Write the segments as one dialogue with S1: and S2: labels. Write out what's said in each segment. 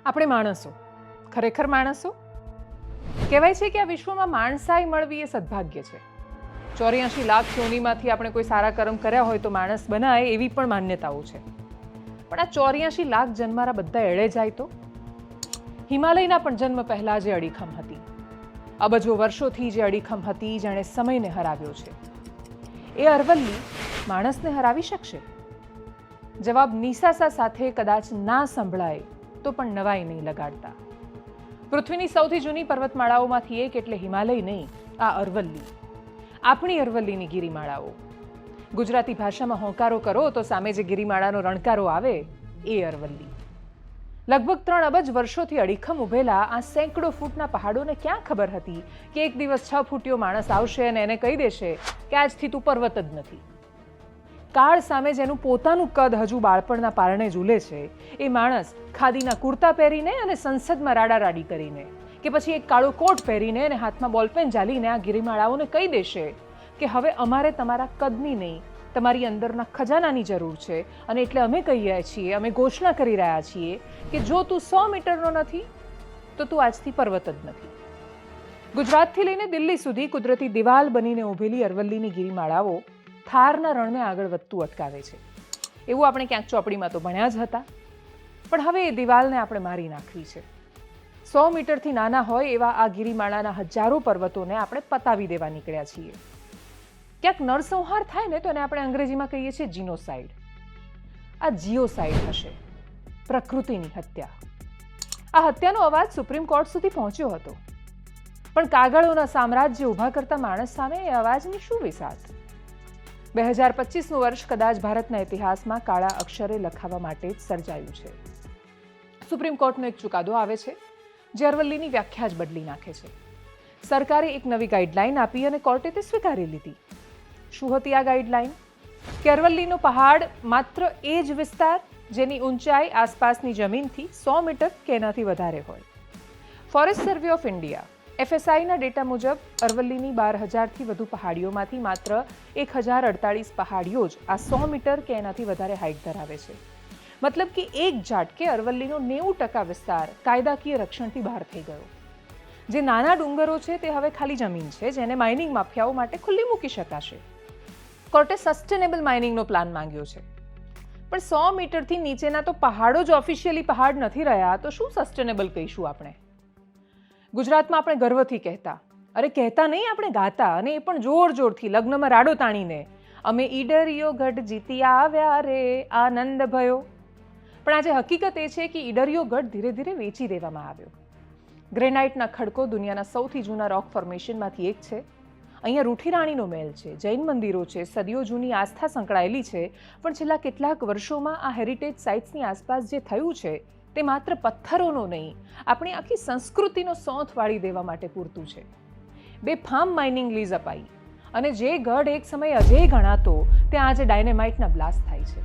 S1: આપણે માણસો ખરેખર માણસો કહેવાય છે કે આ વિશ્વમાં માણસાઈ મળવી એ સદભાગ્ય છે. 84 લાખ યોનિમાંથી આપણે કોઈ સારા કર્મ કર્યા હોય તો માણસ બનાય એવી પણ માન્યતાઓ છે. પણ આ 84 લાખ જન્મારા બધા એળે જાય તો હિમાલયના પણ જન્મ પહેલા જે અડીખમ હતી, અબજો વર્ષોથી જે અડીખમ હતી, જેણે સમયને હરાવ્યો છે, એ અરવલ્લી માણસને હરાવી શકશે? જવાબ નિસાસા સાથે કદાચ ના સંભળાય તો પણ નવાઈ નહીં લગાડતા. પૃથ્વીની સૌથી જૂની પર્વતમાળાઓમાંથી એક એટલે હિમાલય નહીં, આ અરવલ્લી, આપણી અરવલ્લીની ગિરિમાળાઓ. ગુજરાતી ભાષામાં હોંકારો કરો તો સામે જે ગિરિમાળાનો રણકારો આવે એ અરવલ્લી. લગભગ 3 અબજ વર્ષોથી અડીખમ ઉભેલા આ સેંકડો ફૂટના પહાડોને ક્યાં ખબર હતી કે એક દિવસ 6 ફૂટિયો માણસ આવશે અને એને કહી દેશે કે આજથી તું પર્વત જ નથી. કાળ સામે જેનું પોતાનું કદ હજુ બાળપણના પારણે ઝૂલે છે, એ માણસ ખાદીના કુર્તા પહેરીને અને સંસદમાં રાડારાડી કરીને કે પછી એક કાળો કોટ પહેરીને અને હાથમાં બોલપેન ઝાલીને આ ગિરિમાળાઓને કહી દેશે કે હવે અમારે તમારા કદની નહીં, તમારી અંદરના ખજાનાની જરૂર છે. અને એટલે અમે કહીએ છીએ, અમે ઘોષણા કરી રહ્યા છીએ કે જો તું 100 મીટરનો નથી તો તું આજથી પર્વત જ નથી. ગુજરાતથી લઈને દિલ્હી સુધી કુદરતી દિવાલ બનીને ઊભેલી અરવલ્લીની ગિરિમાળાઓ થારના રણને આગળ વધતું અટકાવે છે. એવું આપણે ક્યાંક ચોપડીમાં તો ભણ્યા જ હતા, પણ હવે એ દિવાલને આપણે મારી નાખવી છે. 100 મીટરથી નાના હોય એવા આ ગિરિમાળાના હજારો પર્વતોને આપણે પતાવી દેવા નીકળ્યા છીએ. ક્યાંક નરસંહાર થાય ને તો એને આપણે અંગ્રેજીમાં કહીએ છીએ જીનોસાઇડ. આ જીઓસાઇડ હશે, પ્રકૃતિની હત્યા. આ હત્યાનો અવાજ સુપ્રીમ કોર્ટ સુધી પહોંચ્યો હતો, પણ કાગળોના સામ્રાજ્ય ઊભા કરતા માણસ સામે એ અવાજની શું વિસાત? 2025નું વર્ષ કદાચ ભારતના ઇતિહાસમાં કાળા અક્ષરે લખાવા માટે જ સર્જાયું છે. સુપ્રીમ કોર્ટનો એક ચુકાદો આવે છે જે અરવલ્લીની વ્યાખ્યા જ બદલી નાખે છે. સરકારે એક નવી ગાઈડલાઈન આપી અને કોર્ટે તે સ્વીકારી લીધી. શું હતી આ ગાઈડલાઈન? કે અરવલ્લીનો પહાડ માત્ર એ જ વિસ્તાર જેની ઊંચાઈ આસપાસની જમીનથી 100 મીટર કે એનાથી વધારે હોય. ફોરેસ્ટ સર્વે ઓફ ઇન્ડિયા FSIના ડેટા મુજબ અરવલ્લીની 12,000થી વધુ પહાડીઓમાંથી માત્ર 1,048 પહાડીઓ જ આ 100 મીટર કે એનાથી વધારે હાઇટ ધરાવે છે. મતલબ કે એક ઝાટકે અરવલ્લીનો 90% વિસ્તાર કાયદાકીય રક્ષણથી બહાર થઈ ગયો. જે નાના ડુંગરો છે તે હવે ખાલી જમીન છે, જેને માઇનિંગ માફિયાઓ માટે ખુલ્લી મૂકી શકાશે. કોર્ટે સસ્ટેનેબલ માઇનિંગનો પ્લાન માંગ્યો છે, પણ 100 મીટરથી નીચેના તો પહાડો જ ઓફિશિયલી પહાડ નથી રહ્યા, તો શું સસ્ટેનેબલ કહીશું આપણે? ગુજરાતમાં આપણે ગર્વથી કહેતા, અરે કહેતા નહીં, આપણે ગાતા, અને એ પણ જોર જોરથી લગ્નમાં રાડો તાણીને, અમે ઈડરિયો ગઢ જીતી આવ્યા રે આનંદ ભયો. પણ આજે હકીકત એ છે કે ઈડરિયો ગઢ ધીરે ધીરે વેચી દેવામાં આવ્યો. ગ્રેનાઇટના ખડકો દુનિયાના સૌથી જૂના રોક ફોર્મેશનમાંથી એક છે. અહીંયા રૂઠી રાણીનો મહેલ છે, જૈન મંદિરો છે, સદીઓ જૂની આસ્થા સંકળાયેલી છે. પણ છેલ્લા કેટલાક વર્ષોમાં આ હેરિટેજ સાઇટ્સની આસપાસ જે થયું છે તે માત્ર પથ્થરોનો નહીં, આપણી આખી સંસ્કૃતિનો સોંથ વાળી દેવા માટે પૂરતું છે. બેફામ માઇનિંગ લીઝ અપાઈ અને જે ગઢ એક સમયે અજેય ગણાતો ત્યાં આજે ડાયનેમાઇટના બ્લાસ્ટ થાય છે.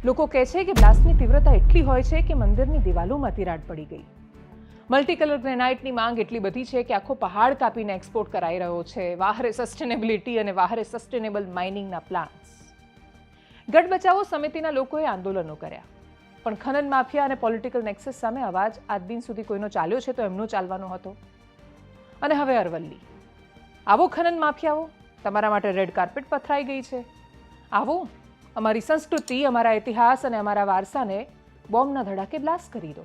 S1: લોકો કહે છે કે બ્લાસ્ટની તીવ્રતા એટલી હોય છે કે મંદિરની દિવાલોમાં તિરાડ પડી ગઈ. મલ્ટી કલર ગ્રેનાઇટની માંગ એટલી બધી છે કે આખો પહાડ કાપીને એક્સપોર્ટ કરાઈ રહ્યો છે. વાહરે સસ્ટેનેબિલિટી અને વાહરે સસ્ટેનેબલ માઇનિંગના પ્લાન્સ. ગઢ બચાવો સમિતિના લોકોએ આંદોલનો કર્યા, પણ ખનન માફિયા અને પોલિટિકલ નેક્સસ સામે અવાજ આજ દિન સુધી કોઈનો ચાલ્યો છે તો એમનો ચાલવાનો હતો. અને હવે અરવલ્લી, આવો ખનન માફિયાઓ, તમારા માટે રેડ કાર્પેટ પથરાઈ ગઈ છે. આવો અમારી સંસ્કૃતિ, અમારા ઇતિહાસ અને અમારા વારસાને બોમ્બના ધડાકે બ્લાસ્ટ કરી દો.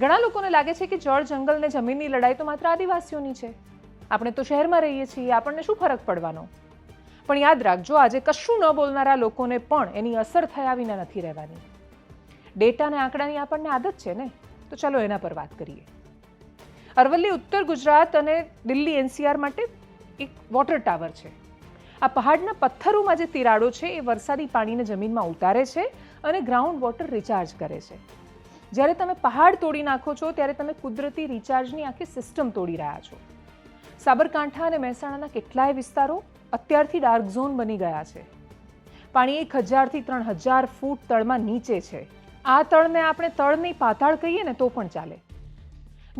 S1: ઘણા લોકોને લાગે છે કે જળ, જંગલ ને જમીનની લડાઈ તો માત્ર આદિવાસીઓની છે. આપણે તો શહેરમાં રહીએ છીએ, આપણને શું ફરક પડવાનો? પણ યાદ રાખજો, આજે કશું ન બોલનારા લોકોને પણ એની અસર થયા વિના નથી રહેવાની. ડેટા અને આંકડાની આપણને આદત છે ને, તો ચાલો એના પર વાત કરીએ. અરવલ્લી ઉત્તર ગુજરાત અને દિલ્હી NCR માટે એક વોટર ટાવર છે. આ પહાડના પથ્થરોમાં જે તિરાડો છે એ વરસાદી પાણીને જમીનમાં ઉતારે છે અને ગ્રાઉન્ડ વોટર રિચાર્જ કરે છે. જ્યારે તમે પહાડ તોડી નાખો છો ત્યારે તમે કુદરતી રિચાર્જની આખી સિસ્ટમ તોડી રહ્યા છો. સાબરકાંઠા અને મહેસાણાના કેટલાય વિસ્તારો અત્યારથી ડાર્ક ઝોન બની ગયા છે. પાણી 1000થી 3000 ફૂટ તળમાં નીચે છે. આ તળને આપણે તળની પાતાળ કહીએ ને તો પણ ચાલે.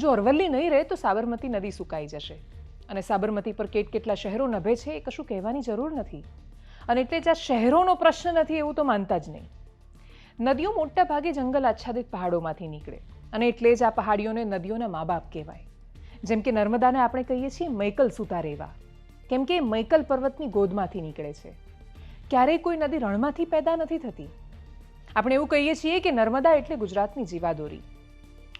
S1: જો અરવલ્લી નહીં રહે તો સાબરમતી નદી સુકાઈ જશે, અને સાબરમતી પર કેટલા શહેરો નભે છે એ કશું કહેવાની જરૂર નથી. અને એટલે જ આ શહેરોનો પ્રશ્ન નથી એવું તો માનતા જ નહીં. નદીઓ મોટા ભાગે જંગલ આચ્છાદિત પહાડોમાંથી નીકળે અને એટલે જ આ પહાડીઓને નદીઓના મા બાપ કહેવાય. જેમ કે નર્મદાને આપણે કહીએ છીએ મૈકલ સુતા રેવા, કેમ કે મૈકલ પર્વતની ગોદમાંથી નીકળે છે. ક્યારેય કોઈ નદી રણમાંથી પેદા નથી થતી. આપણે એવું કહીએ છીએ કે નર્મદા એટલે ગુજરાતની જીવાદોરી.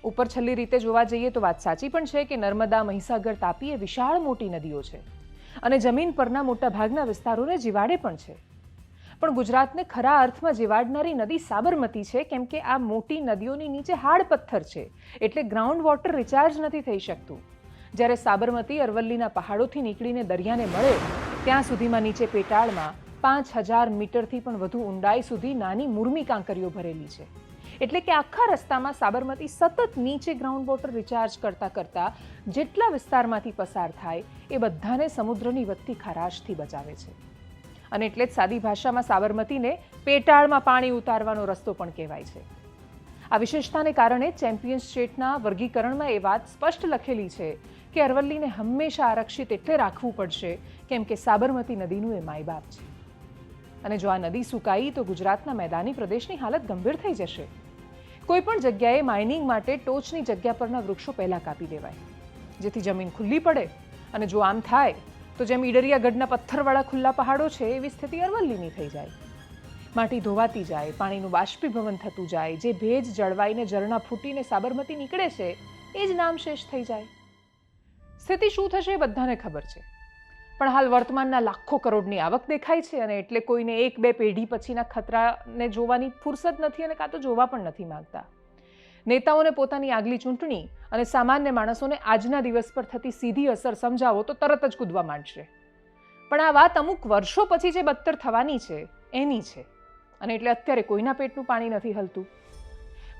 S1: ઉપર છેલ્લી રીતે જોવા જઈએ તો વાત સાચી પણ છે કે નર્મદા, મહીસાગર, તાપી એ વિશાળ મોટી નદીઓ છે અને જમીન પરના મોટા ભાગના વિસ્તારોને જીવાડે પણ છે. પણ ગુજરાતને ખરા અર્થમાં જીવાડનારી નદી સાબરમતી છે, કેમ કે આ મોટી નદીઓની નીચે હાડ પથ્થર છે, એટલે ગ્રાઉન્ડ વોટર રિચાર્જ નથી થઈ શકતું. જ્યારે સાબરમતી અરવલ્લીના પહાડોથી નીકળીને દરિયાને મળે ત્યાં સુધીમાં નીચે પેટાળમાં 5000 મીટરથી પણ વધુ ઊંડાઈ સુધી નાની મુરમી કાંકરીઓ ભરેલી છે. એટલે કે આખા રસ્તામાં સાબરમતી સતત નીચે ગ્રાઉન્ડ વોટર રિચાર્જ કરતા કરતા જેટલા વિસ્તારમાંથી પસાર થાય એ બધાને સમુદ્રની વધતી ખારાશથી બચાવે છે. અને એટલે જ સાદી ભાષામાં સાબરમતીને પેટાળમાં પાણી ઉતારવાનો રસ્તો પણ કહેવાય છે. આ વિશેષતાને કારણે ચેમ્પિયન સ્ટેટના વર્ગીકરણમાં એ વાત સ્પષ્ટ લખેલી છે કે અરવલ્લીને હંમેશા આરક્ષિત એટલે રાખવું પડશે કેમ કે સાબરમતી નદીનું એ માયબાપ છે. અને જો આ નદી સુકાઈ તો ગુજરાતના મેદાની પ્રદેશની હાલત ગંભીર થઈ જશે. કોઈ પણ જગ્યાએ માઇનિંગ માટે ટોચની જગ્યા પરના વૃક્ષો પહેલા કાપી દેવાય, જેથી જમીન ખુલ્લી પડે. અને જો આમ થાય તો જેમ ઈડરિયા ગઢના પથ્થરવાળા ખુલ્લા પહાડો છે એવી સ્થિતિ અરવલ્લીની થઈ જાય. માટી ધોવાતી જાય, પાણીનું બાષ્પીભવન થતું જાય, જે ભેજ જળવાઈને ઝરણા ફૂટીને સાબરમતી નીકળે છે એ જ નામશેષ થઈ જાય. સ્થિતિ શું થશે એ બધાને ખબર છે, પણ હાલ વર્તમાનના લાખો કરોડની આવક દેખાય છે અને એટલે કોઈને 1-2 પેઢી પછીના ખતરાને જોવાની ફુરસદ નથી અને કાં તો જોવા પણ નથી માંગતા. નેતાઓને પોતાની આગલી ચૂંટણી અને સામાન્ય માણસોને આજના દિવસ પર થતી સીધી અસર સમજાવો તો તરત જ કૂદવા માંડશે. પણ આ વાત અમુક વર્ષો પછી જે બદતર થવાની છે એની છે અને એટલે અત્યારે કોઈના પેટનું પાણી નથી હલતું.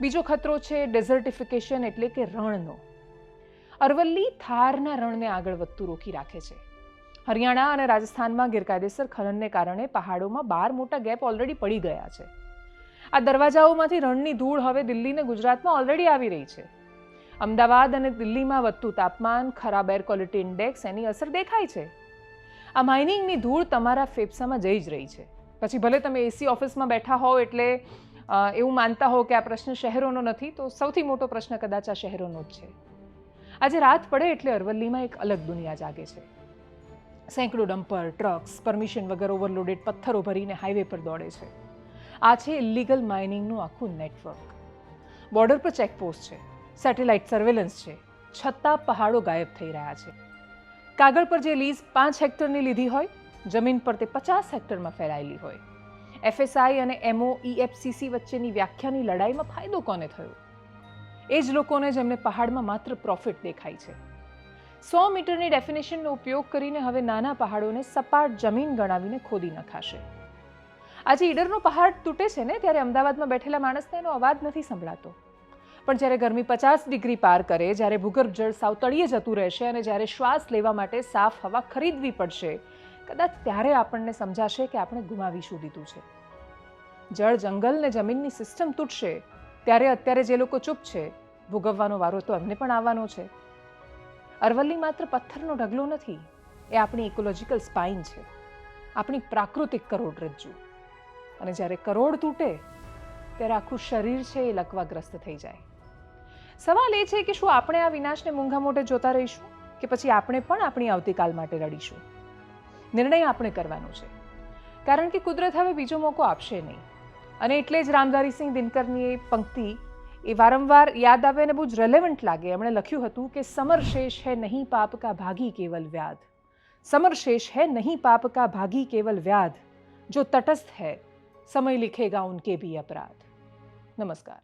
S1: બીજો ખતરો છે ડેઝર્ટિફિકેશન એટલે કે રણનો. અરવલ્લી થારના રણને આગળ વધતું રોકી રાખે છે. હરિયાણા અને રાજસ્થાનમાં ગેરકાયદેસર ખનનને કારણે પહાડોમાં 12 મોટા ગેપ ઓલરેડી પડી ગયા છે. આ દરવાજાઓમાંથી રણની ધૂળ હવે દિલ્હી અને ગુજરાતમાં ઓલરેડી આવી રહી છે. અમદાવાદ અને દિલ્હીમાં વધતું તાપમાન, ખરાબ એર ક્વોલિટી ઇન્ડેક્સ એની અસર દેખાય છે. આ માઇનિંગની ધૂળ તમારા ફેફસામાં જઈ જ રહી છે. પછી ભલે તમે એસી ઓફિસમાં બેઠા હોવ એટલે એવું માનતા હો કે આ પ્રશ્ન શહેરોનો નથી, તો સૌથી મોટો પ્રશ્ન કદાચ આ શહેરોનો જ છે. આજે રાત પડે એટલે અરવલ્લીમાં એક અલગ દુનિયા જાગે છે. સેંકડો ડમ્પર, ટ્રક્સ પરમિશન વગર ઓવરલોડેડ પથ્થરો ભરીને હાઈવે પર દોડે છે. આ છે ઇલીગલ માઇનિંગનું આખું નેટવર્ક. બોર્ડર પર ચેકપોસ્ટ છે, સેટેલાઇટ સર્વેલન્સ છે, છતાં પહાડો ગાયબ થઈ રહ્યા છે. કાગળ પર જે લીઝ 5 હેક્ટરની લીધી હોય, જમીન પર તે 50 હેક્ટરમાં ફેલાયેલી હોય. FSI અને MOEFCC વચ્ચેની વ્યાખ્યાની લડાઈમાં ફાયદો કોને થયો? એ જ લોકોને જેમને પહાડમાં માત્ર પ્રોફિટ દેખાય છે. 100 મીટરની ડેફિનેશનનો ઉપયોગ કરીને હવે નાના પહાડોને સપાટ જમીન ગણાવીને ખોદી નખાશે. આજે ઈડરનો પહાડ તૂટે છે ને ત્યારે અમદાવાદમાં બેઠેલા માણસને એનો અવાજ નથી સંભળાતો. પણ જ્યારે ગરમી 50 ડિગ્રી પાર કરે, જ્યારે ભૂગર્ભ જળ સાવ તળિયે જતું રહેશે અને જ્યારે શ્વાસ લેવા માટે સાફ હવા ખરીદવી પડશે, કદાચ ત્યારે આપણને સમજાશે કે આપણે ગુમાવી શું દીધું છે. જળ, જંગલ ને જમીનની સિસ્ટમ તૂટશે ત્યારે અત્યારે જે લોકો ચૂપ છે, ભોગવવાનો વારો તો એમને પણ આવવાનો છે. અરવલ્લી માત્ર પથ્થરનો ઢગલો નથી, એ આપણી ઇકોલોજીકલ સ્પાઇન છે, આપણી પ્રાકૃતિક કરોડરજ્જુ. અને જ્યારે કરોડ તૂટે ત્યારે આખું શરીર છે એ લકવાગ્રસ્ત થઈ જાય. સવાલ એ છે કે શું આપણે આ વિનાશને મૂંગા મોઢે જોતા રહીશું કે પછી આપણે પણ આપણી આવતીકાલ માટે રડીશું? નિર્ણય આપણે કરવાનો છે, કારણ કે કુદરત હવે બીજો મોકો આપશે નહીં. અને એટલે જ રામધારીસિંહ દિનકરની એ પંક્તિ એ વારંવાર યાદ આવે અને બહુ જ રેલેવન્ટ લાગે. એમણે લખ્યું હતું કે સમર શેષ હૈ નહીં પાપ કા ભાગી કેવલ વ્યાધ, સમર શેષ હૈ નહીં પાપ કા ભાગી કેવલ વ્યાધ, જો તટસ્થ है समय लिखेगा उनके भी अपराध. नमस्कार.